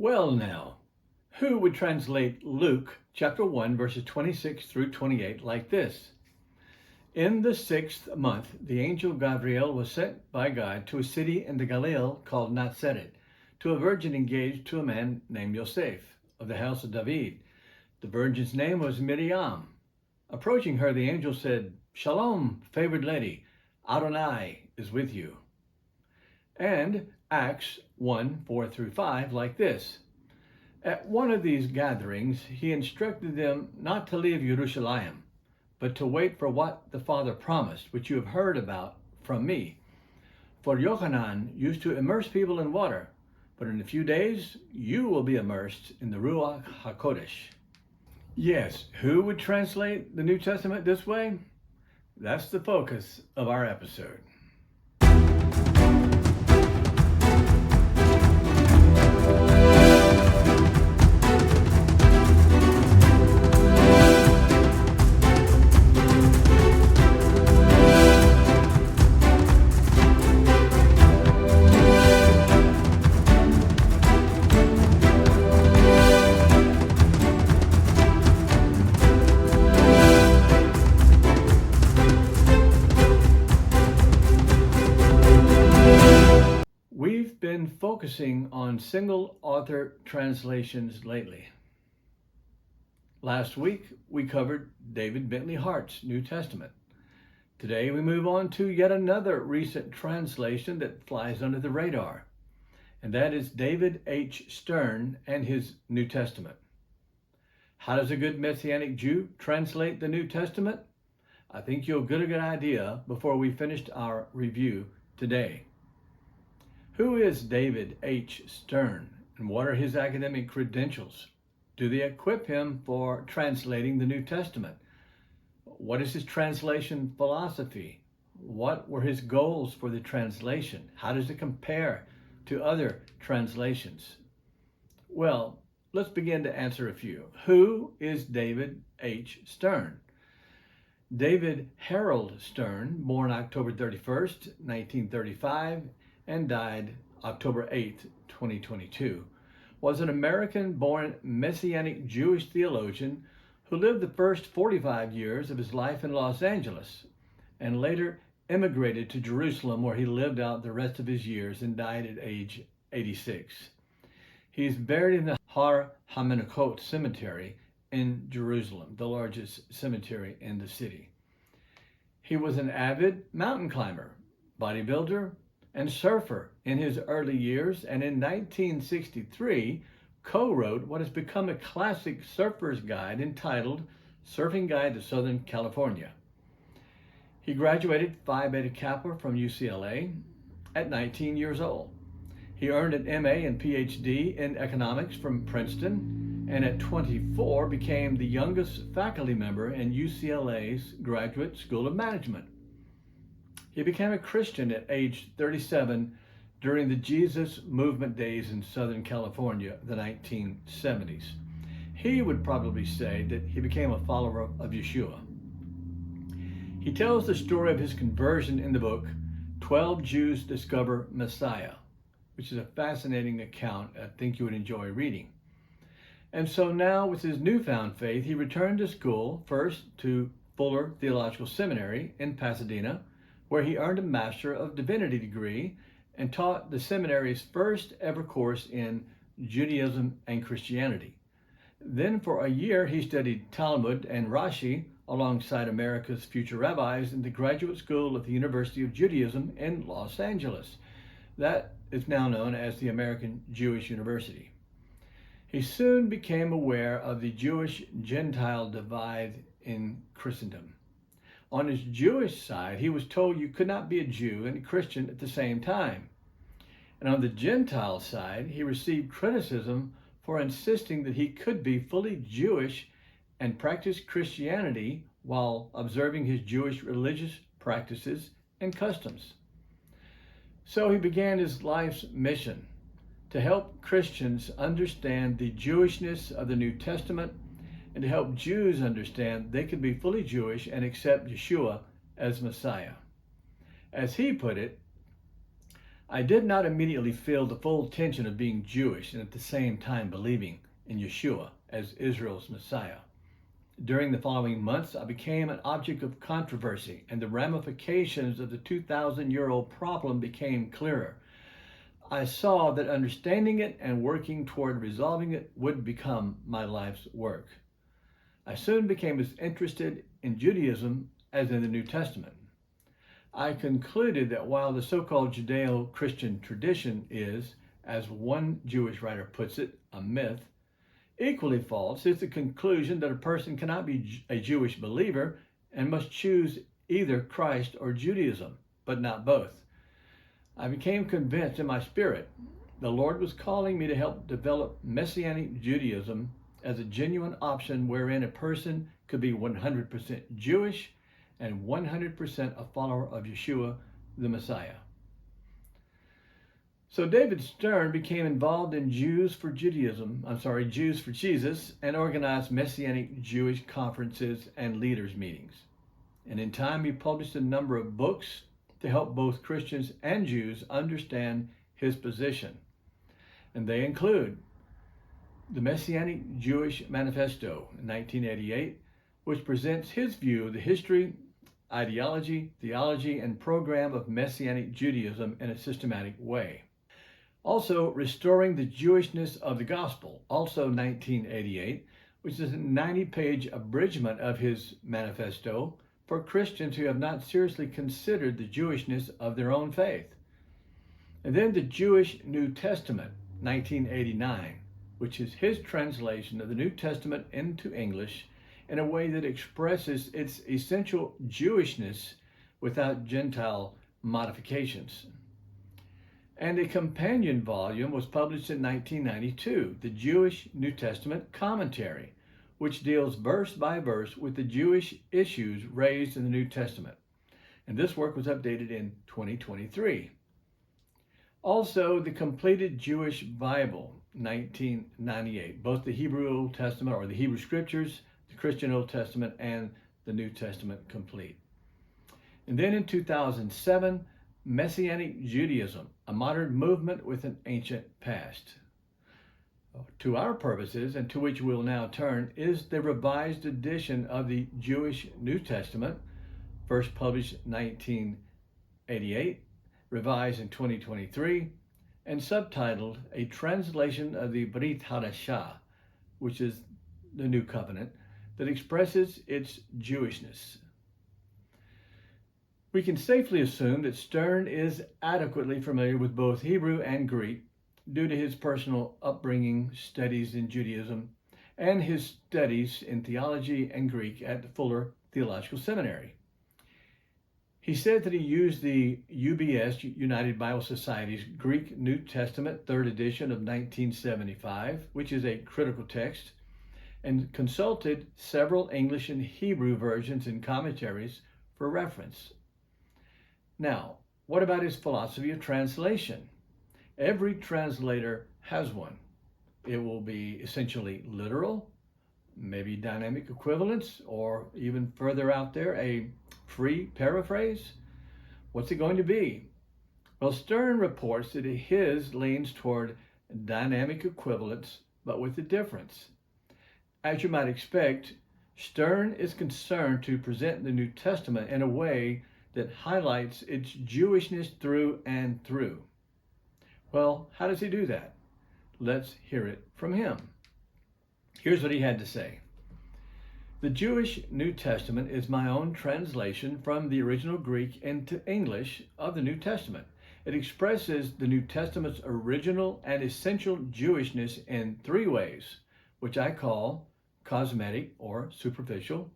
Well now, who would translate Luke chapter 1 verses 26 through 28 like this? In the 6th month, the angel Gabriel was sent by God to a city in the Galilee called Nazareth, to a virgin engaged to a man named Yosef, of the house of David. The virgin's name was Miriam. Approaching her, the angel said, "Shalom, favored lady, Adonai is with you." And Acts 1, 4 through 5 like this. At one of these gatherings, he instructed them not to leave Jerusalem, but to wait for what the Father promised, which you have heard about from me. For Yochanan used to immerse people in water, but in a few days you will be immersed in the Ruach HaKodesh. Yes, who would translate the New Testament this way? That's the focus of our episode. We've been focusing on single author translations lately. Last week, we covered David Bentley Hart's New Testament. Today, we move on to yet another recent translation that flies under the radar, and that is David H. Stern and his New Testament. How does a good Messianic Jew translate the New Testament? I think you'll get a good idea before we finished our review today. Who is David H. Stern, and what are his academic credentials? Do they equip him for translating the New Testament? What is his translation philosophy? What were his goals for the translation? How does it compare to other translations? Well, let's begin to answer a few. Who is David H. Stern? David Harold Stern, born October 31st, 1935, and died October 8, 2022, was an American-born Messianic Jewish theologian who lived the first 45 years of his life in Los Angeles and later immigrated to Jerusalem, where he lived out the rest of his years and died at age 86. He is buried in the Har HaMenachot Cemetery in Jerusalem, the largest cemetery in the city. He was an avid mountain climber, bodybuilder, and surfer in his early years, and in 1963 co-wrote what has become a classic surfer's guide entitled Surfing Guide to Southern California. He graduated Phi Beta Kappa from UCLA at 19 years old. He earned an MA and PhD in economics from Princeton, and at 24 became the youngest faculty member in UCLA's Graduate School of Management. He became a Christian at age 37 during the Jesus movement days in Southern California, the 1970s. He would probably say that he became a follower of Yeshua. He tells the story of his conversion in the book, 12 Jews Discover Messiah, which is a fascinating account I think you would enjoy reading. And so now, with his newfound faith, he returned to school, first to Fuller Theological Seminary in Pasadena, where he earned a Master of Divinity degree and taught the seminary's first ever course in Judaism and Christianity. Then for a year, he studied Talmud and Rashi alongside America's future rabbis in the Graduate School of the University of Judaism in Los Angeles. That is now known as the American Jewish University. He soon became aware of the Jewish-Gentile divide in Christendom. On his Jewish side, he was told you could not be a Jew and a Christian at the same time. And on the Gentile side, he received criticism for insisting that he could be fully Jewish and practice Christianity while observing his Jewish religious practices and customs. So he began his life's mission to help Christians understand the Jewishness of the New Testament and to help Jews understand they could be fully Jewish and accept Yeshua as Messiah. As he put it, I did not immediately feel the full tension of being Jewish and at the same time believing in Yeshua as Israel's Messiah. During the following months, I became an object of controversy, and the ramifications of the 2,000-year-old problem became clearer. I saw that understanding it and working toward resolving it would become my life's work. I soon became as interested in Judaism as in the New Testament. I concluded that while the so-called Judeo-Christian tradition is, as one Jewish writer puts it, a myth, equally false is the conclusion that a person cannot be a Jewish believer and must choose either Christ or Judaism, but not both. I became convinced in my spirit the Lord was calling me to help develop Messianic Judaism as a genuine option wherein a person could be 100% Jewish and 100% a follower of Yeshua, the Messiah. So David Stern became involved in Jews for Jesus, and organized Messianic Jewish conferences and leaders meetings. And in time, he published a number of books to help both Christians and Jews understand his position. And they include the Messianic Jewish Manifesto in 1988, which presents his view of the history, ideology, theology, and program of Messianic Judaism in a systematic way. Also, Restoring the Jewishness of the Gospel, also 1988, which is a 90-page abridgment of his manifesto for Christians who have not seriously considered the Jewishness of their own faith. And then the Jewish New Testament, 1989, which is his translation of the New Testament into English in a way that expresses its essential Jewishness without Gentile modifications. And a companion volume was published in 1992, the Jewish New Testament Commentary, which deals verse by verse with the Jewish issues raised in the New Testament. And this work was updated in 2023. Also, the Completed Jewish Bible, 1998, both the Hebrew Old Testament or the Hebrew Scriptures, the Christian Old Testament, and the New Testament complete. And then in 2007, Messianic Judaism, a modern movement with an ancient past. To our purposes, and to which we'll now turn, is the revised edition of the Jewish New Testament, first published in 1988, revised in 2023, and subtitled A Translation of the Brit Hadashah, which is the New Covenant, that expresses its Jewishness. We can safely assume that Stern is adequately familiar with both Hebrew and Greek due to his personal upbringing, studies in Judaism, and his studies in theology and Greek at the Fuller Theological Seminary. He said that he used the UBS, United Bible Society's Greek New Testament, 3rd edition of 1975, which is a critical text, and consulted several English and Hebrew versions and commentaries for reference. Now, what about his philosophy of translation? Every translator has one. It will be essentially literal, maybe dynamic equivalence, or even further out there, a free paraphrase. What's it going to be? Well, Stern reports that his leans toward dynamic equivalence, but with a difference. As you might expect, Stern is concerned to present the New Testament in a way that highlights its Jewishness through and through. Well, how does he do that? Let's hear it from him. Here's what he had to say. The Jewish New Testament is my own translation from the original Greek into English of the New Testament. It expresses the New Testament's original and essential Jewishness in 3 ways, which I call cosmetic or superficial,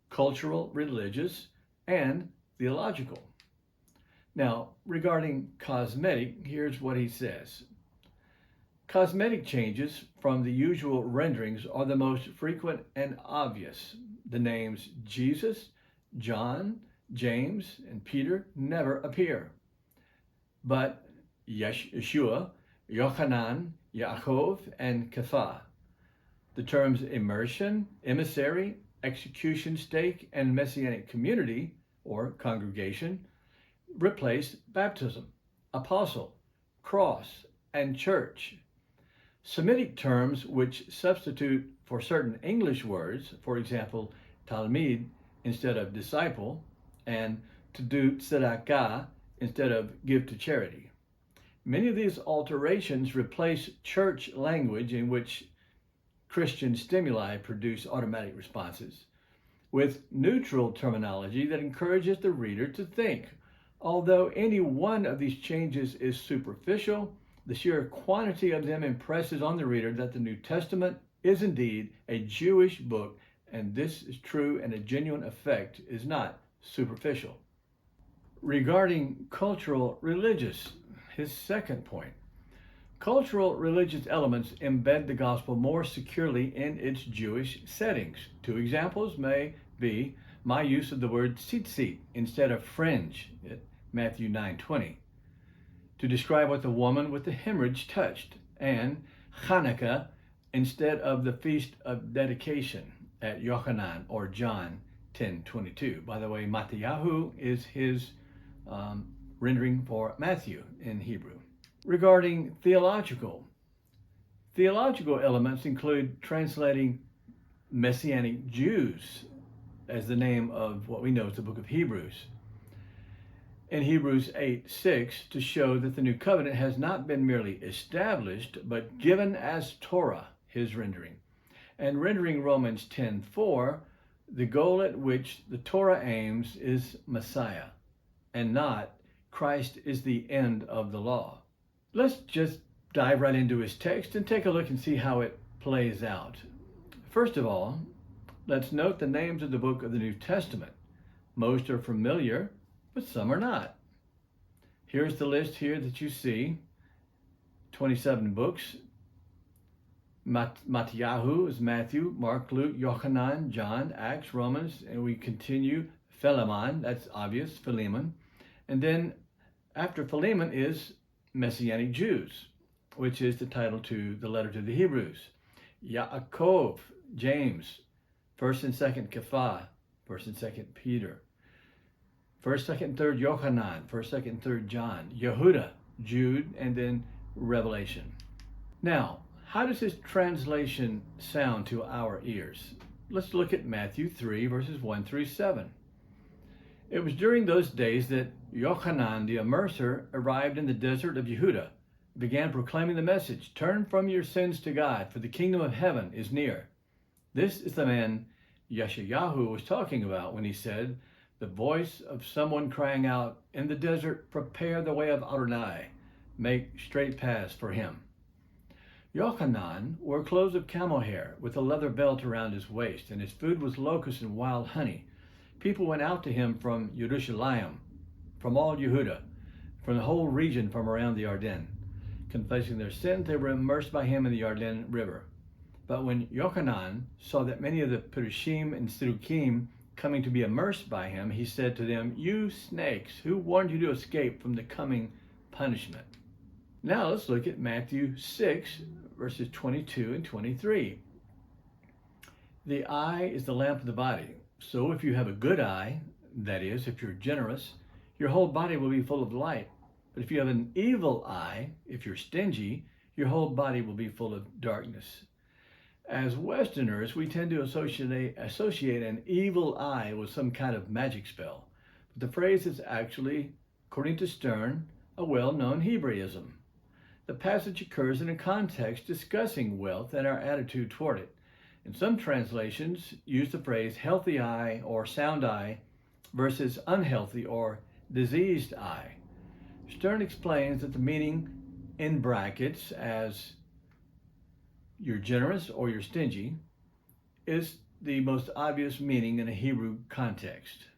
cultural, religious, and theological. Now, regarding cosmetic, here's what he says. Cosmetic changes from the usual renderings are the most frequent and obvious. The names Jesus, John, James, and Peter never appear. But Yeshua, Yochanan, Yaakov, and Kepha. The terms immersion, emissary, execution stake, and messianic community, or congregation, replace baptism, apostle, cross, and church. Semitic terms which substitute for certain English words, for example, talmid instead of disciple, and to do tzedakah instead of give to charity. Many of these alterations replace church language in which Christian stimuli produce automatic responses with neutral terminology that encourages the reader to think. Although any one of these changes is superficial, the sheer quantity of them impresses on the reader that the New Testament is indeed a Jewish book, and this is true, and a genuine effect is not superficial. Regarding cultural religious, his second point. Cultural religious elements embed the gospel more securely in its Jewish settings. Two examples may be my use of the word tzitzit instead of fringe, Matthew 9:20, to describe what the woman with the hemorrhage touched, and Hanukkah instead of the Feast of Dedication at Yochanan or John 10:22. By the way, Matthew is his rendering for Matthew in Hebrew. Regarding theological elements include translating Messianic Jews as the name of what we know as the book of Hebrews. In Hebrews 8:6, to show that the new covenant has not been merely established, but given as Torah, his rendering. And rendering Romans 10:4, the goal at which the Torah aims is Messiah, and not Christ is the end of the law. Let's just dive right into his text and take a look and see how it plays out. First of all, let's note the names of the book of the New Testament. Most are familiar, but some are not. Here's the list here that you see. 27 books. Matthew is Matthew, Mark, Luke, Yochanan, John, Acts, Romans, and we continue. Philemon, that's obvious, Philemon. And then after Philemon is Messianic Jews, which is the title to the letter to the Hebrews. Yaakov, James, 1st and 2nd Kepha, 1st and 2nd Peter. 1st, 2nd, 3rd Yochanan, 1st, 2nd, 3rd John. Yehuda, Jude, and then Revelation. Now, how does this translation sound to our ears? Let's look at Matthew 3, verses 1 through 7. It was during those days that Yochanan the Immerser arrived in the desert of Yehuda, began proclaiming the message, "Turn from your sins to God, for the kingdom of heaven is near." This is the man Yeshayahu was talking about when he said, "The voice of someone crying out, in the desert, prepare the way of Adonai, make straight paths for him." Yochanan wore clothes of camel hair with a leather belt around his waist, and his food was locusts and wild honey. People went out to him from Jerusalem, from all Yehuda, from the whole region from around the Ardennes. Confessing their sins, they were immersed by him in the Ardennes River. But when Yochanan saw that many of the Perushim and Sidukim coming to be immersed by him, he said to them, "You snakes, who warned you to escape from the coming punishment?" Now let's look at Matthew 6, verses 22 and 23. The eye is the lamp of the body. So if you have a good eye, that is, if you're generous, your whole body will be full of light. But if you have an evil eye, if you're stingy, your whole body will be full of darkness. As Westerners, we tend to associate an evil eye with some kind of magic spell. But the phrase is actually, according to Stern, a well-known Hebraism. The passage occurs in a context discussing wealth and our attitude toward it. And some translations use the phrase healthy eye or sound eye versus unhealthy or diseased eye. Stern explains that the meaning in brackets as you're generous or you're stingy is the most obvious meaning in a Hebrew context.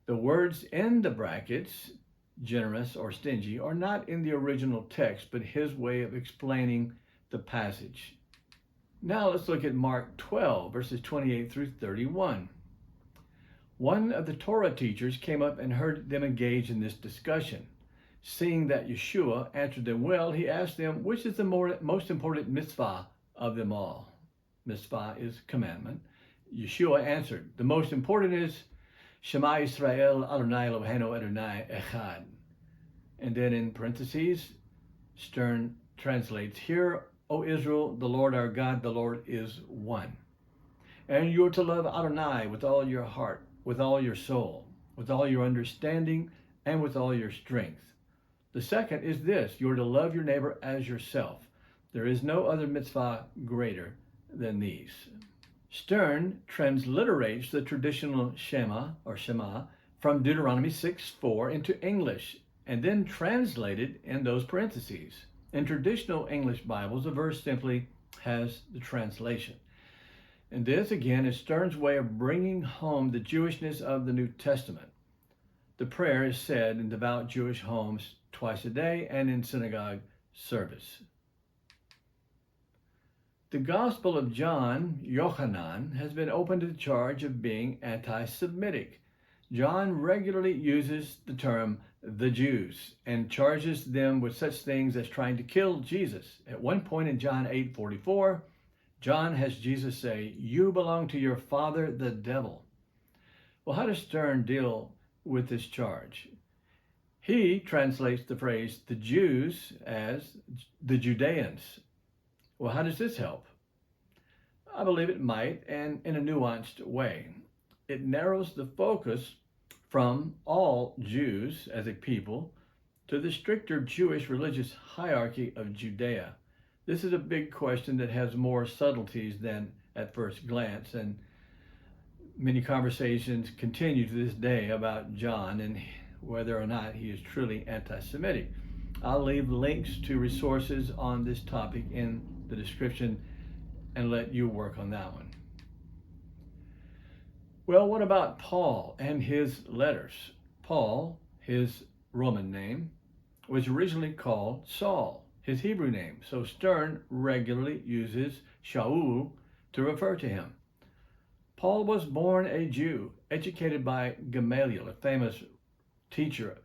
The words in the brackets, generous or stingy, are not in the original text, but his way of explaining the passage. Now let's look at Mark 12, verses 28 through 31. One of the Torah teachers came up and heard them engage in this discussion. Seeing that Yeshua answered them well, he asked them, which is the most important mitzvah of them all? Mitzvah is commandment. Yeshua answered, the most important is Shema Yisrael Adonai Eloheinu Adonai Echad. And then in parentheses, Stern translates, "Hear, O Israel, the Lord our God, the Lord is one. And you are to love Adonai with all your heart, with all your soul, with all your understanding, and with all your strength." The second is this: you are to love your neighbor as yourself. There is no other mitzvah greater than these. Stern transliterates the traditional Shema from Deuteronomy 6:4 into English, and then translated in those parentheses. In traditional English Bibles, the verse simply has the translation. And this, again, is Stern's way of bringing home the Jewishness of the New Testament. The prayer is said in devout Jewish homes twice a day and in synagogue service. The Gospel of John, Yochanan, has been open to the charge of being anti-Semitic. John regularly uses the term the Jews and charges them with such things as trying to kill Jesus. At one point in John 8:44, John has Jesus say, "You belong to your father, the devil." Well, how does Stern deal with this charge? He translates the phrase the Jews as the Judeans. Well, how does this help? I believe it might, and in a nuanced way. It narrows the focus from all Jews as a people to the stricter Jewish religious hierarchy of Judea. This is a big question that has more subtleties than at first glance, and many conversations continue to this day about John and whether or not he is truly anti-Semitic. I'll leave links to resources on this topic in the description and let you work on that one. Well, what about Paul and his letters? Paul, his Roman name, was originally called Saul, his Hebrew name. So Stern regularly uses Shaul to refer to him. Paul was born a Jew, educated by Gamaliel, a famous teacher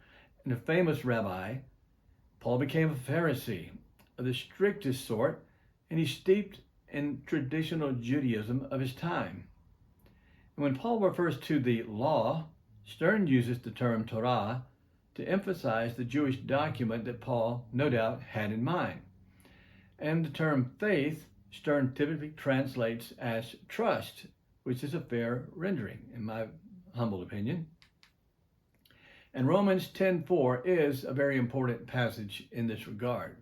and a famous rabbi. Paul became a Pharisee of the strictest sort, and he steeped in traditional Judaism of his time. And when Paul refers to the law, Stern uses the term Torah to emphasize the Jewish document that Paul no doubt had in mind. And the term faith, Stern typically translates as trust, which is a fair rendering, in my humble opinion. And Romans 10:4 is a very important passage in this regard.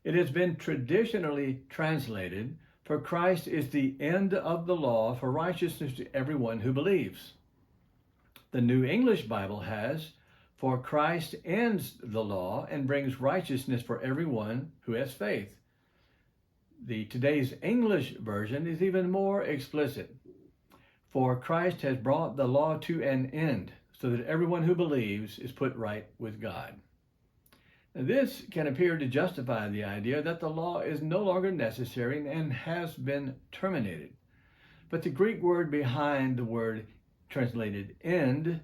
It has been traditionally translated, "For Christ is the end of the law for righteousness to everyone who believes." The New English Bible has, "For Christ ends the law and brings righteousness for everyone who has faith." The today's English version is even more explicit. "For Christ has brought the law to an end, so that everyone who believes is put right with God." Now, this can appear to justify the idea that the law is no longer necessary and has been terminated. But the Greek word behind the word translated end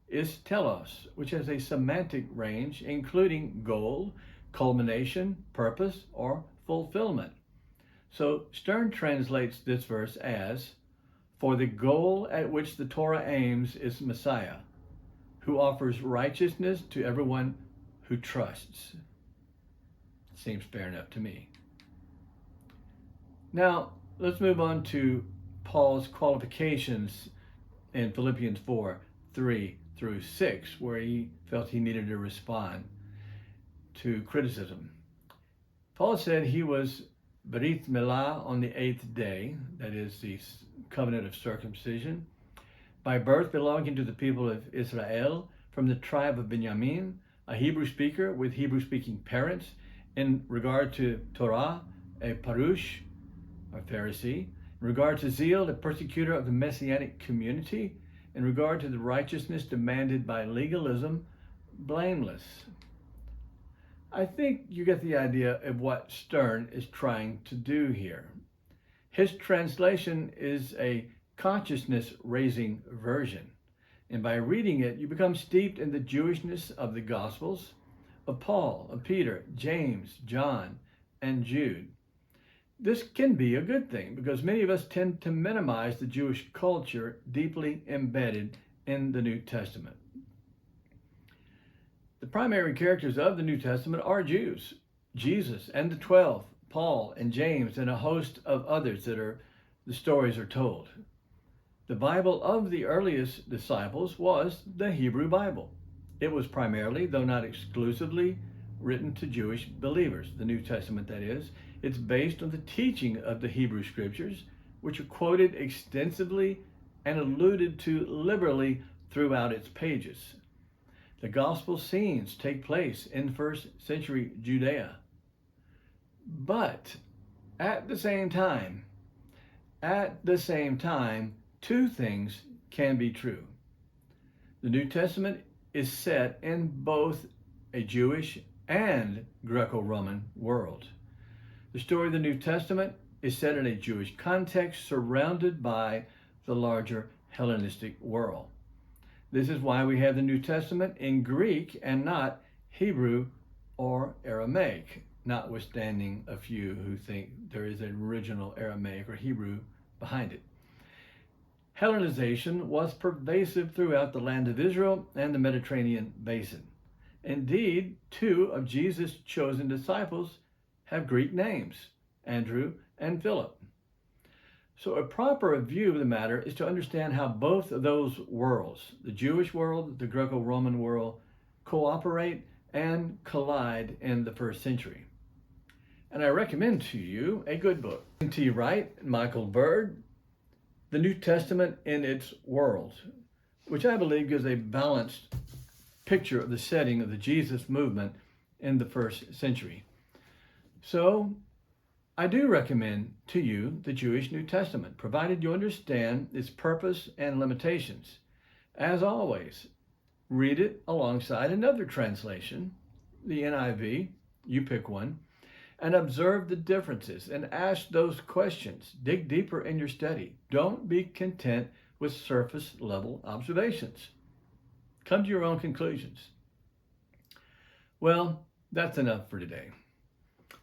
is telos, which has a semantic range including goal, culmination, purpose, or fulfillment. So Stern translates this verse as, "For the goal at which the Torah aims is Messiah, who offers righteousness to everyone who trusts." Seems fair enough to me. Now, let's move on to Paul's qualifications in Philippians 4:3-6, where he felt he needed to respond to criticism. Paul said he was Berith Milah on the 8th day, that is the covenant of circumcision, by birth belonging to the people of Israel, from the tribe of Benjamin, a Hebrew speaker with Hebrew-speaking parents. In regard to Torah, a Parush, a Pharisee. In regard to zeal, a persecutor of the Messianic community. In regard to the righteousness demanded by legalism, blameless. I think you get the idea of what Stern is trying to do here. His translation is a consciousness-raising version. And by reading it, you become steeped in the Jewishness of the Gospels of Paul, of Peter, James, John, and Jude. This can be a good thing because many of us tend to minimize the Jewish culture deeply embedded in the New Testament. The primary characters of the New Testament are Jews, Jesus and the 12, Paul and James, and a host of others the stories are told. The Bible of the earliest disciples was the Hebrew Bible. It was primarily, though not exclusively, written to Jewish believers, the New Testament that is. It's based on the teaching of the Hebrew Scriptures, which are quoted extensively and alluded to liberally throughout its pages. The gospel scenes take place in first century Judea. But at the same time, two things can be true. The New Testament is set in both a Jewish and Greco-Roman world. The story of the New Testament is set in a Jewish context surrounded by the larger Hellenistic world. This is why we have the New Testament in Greek and not Hebrew or Aramaic, notwithstanding a few who think there is an original Aramaic or Hebrew behind it. Hellenization was pervasive throughout the land of Israel and the Mediterranean basin. Indeed, two of Jesus' chosen disciples have Greek names, Andrew and Philip. So a proper view of the matter is to understand how both of those worlds, the Jewish world, the Greco-Roman world, cooperate and collide in the first century. And I recommend to you a good book. N.T. Wright and Michael Bird, The New Testament in Its World, which I believe gives a balanced picture of the setting of the Jesus movement in the first century. So I do recommend to you the Jewish New Testament, provided you understand its purpose and limitations. As always, read it alongside another translation, the NIV, you pick one, and observe the differences and ask those questions. Dig deeper in your study. Don't be content with surface level observations. Come to your own conclusions. Well, that's enough for today.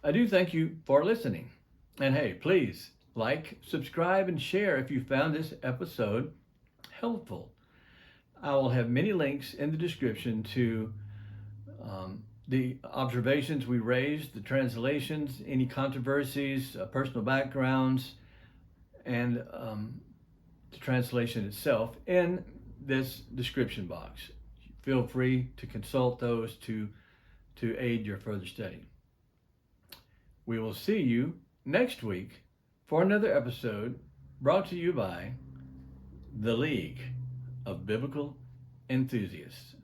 I do thank you for listening. And hey, please like, subscribe, and share if you found this episode helpful. I will have many links in the description to the observations we raised, the translations, any controversies, personal backgrounds, and the translation itself in this description box. Feel free to consult those to aid your further study. We will see you next week for another episode brought to you by the League of Biblical Enthusiasts.